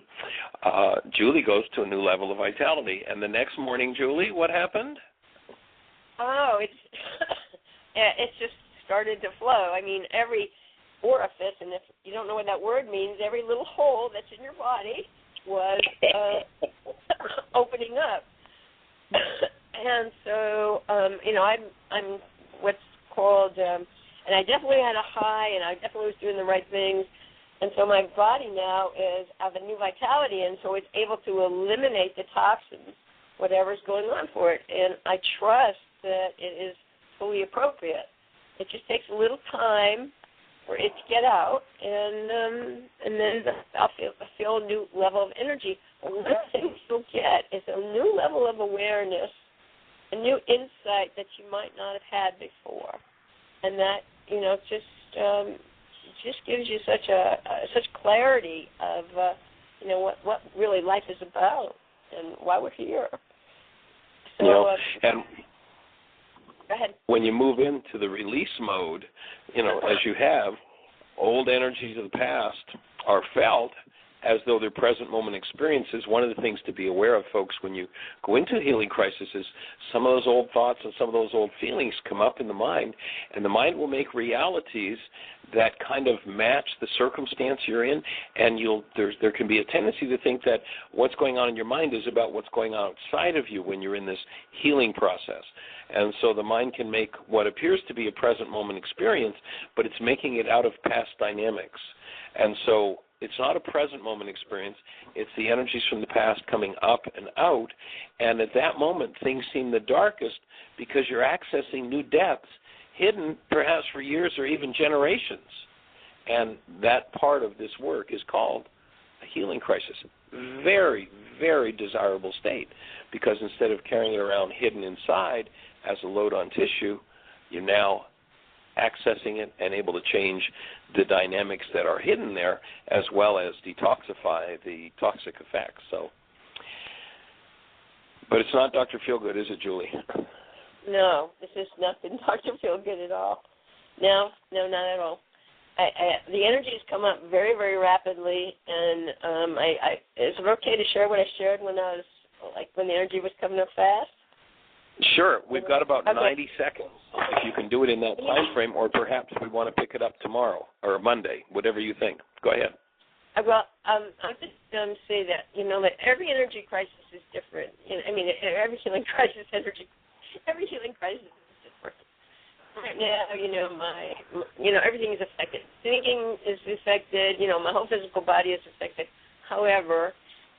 Julie goes to a new level of vitality. And the next morning, Julie, what happened? Oh, it's just started to flow. I mean, every orifice, and if you don't know what that word means, every little hole that's in your body was opening up. And so, I'm what's called, and I definitely had a high, and I definitely was doing the right things. And so my body now is of a new vitality, and so it's able to eliminate the toxins, whatever's going on for it. And I trust that it is fully appropriate. It just takes a little time for it to get out, and then I'll feel a new level of energy. But one of the things you'll get is a new level of awareness, a new insight that you might not have had before, and that just gives you such clarity of what really life is about and why we're here. So, and go ahead. When you move into the release mode, as you have, old energies of the past are felt as though they're present moment experiences. One of the things to be aware of, folks, when you go into a healing crisis is some of those old thoughts and some of those old feelings come up in the mind, and the mind will make realities that kind of match the circumstance you're in, and there can be a tendency to think that what's going on in your mind is about what's going on outside of you when you're in this healing process. And so the mind can make what appears to be a present moment experience, but it's making it out of past dynamics. And so it's not a present moment experience. It's the energies from the past coming up and out. And at that moment, things seem the darkest because you're accessing new depths, hidden perhaps for years or even generations. And that part of this work is called a healing crisis. Very, very desirable state, because instead of carrying it around hidden inside as a load on tissue, you're now accessing it and able to change the dynamics that are hidden there, as well as detoxify the toxic effects. So, but it's not Dr. Feelgood, is it, Julie? No, this has not been Dr. Feelgood at all. No, not at all. The energies come up very, very rapidly, and is it okay to share what I shared when the energy was coming up fast? Sure. We've got about okay. 90 seconds. If you can do it in that time frame, or perhaps we want to pick it up tomorrow or Monday, whatever you think. Go ahead. Well, I'm just going to say that, that every energy crisis is different. Every healing crisis is different. Right now, everything is affected. Thinking is affected. My whole physical body is affected. However,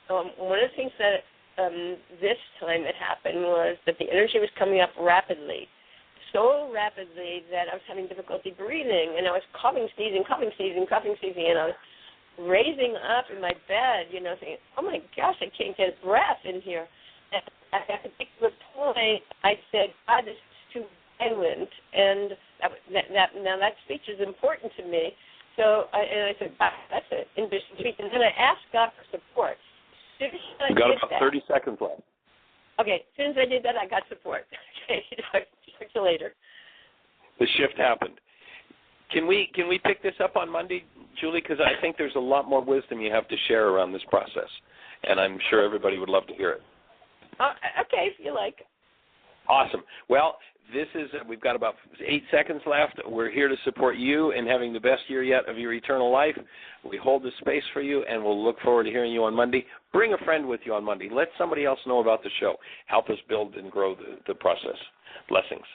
one of the things that this time that happened was that the energy was coming up rapidly, so rapidly that I was having difficulty breathing, and I was coughing, sneezing, and I was raising up in my bed, thinking, oh my gosh, I can't get breath in here. And at a particular point, I said, God, this is too violent, and that speech is important to me, So I said, wow, that's an interesting tweet. And then I asked God for support. As soon as You've got about 30 seconds left. Okay, as soon as I did that, I got support. Okay, talk to you later. The shift happened. Can we pick this up on Monday, Julie? Because I think there's a lot more wisdom you have to share around this process, and I'm sure everybody would love to hear it. Okay, if you like. Awesome. Well, we've got about 8 seconds left. We're here to support you in having the best year yet of your eternal life. We hold the space for you, and we'll look forward to hearing you on Monday. Bring a friend with you on Monday. Let somebody else know about the show. Help us build and grow the process. Blessings.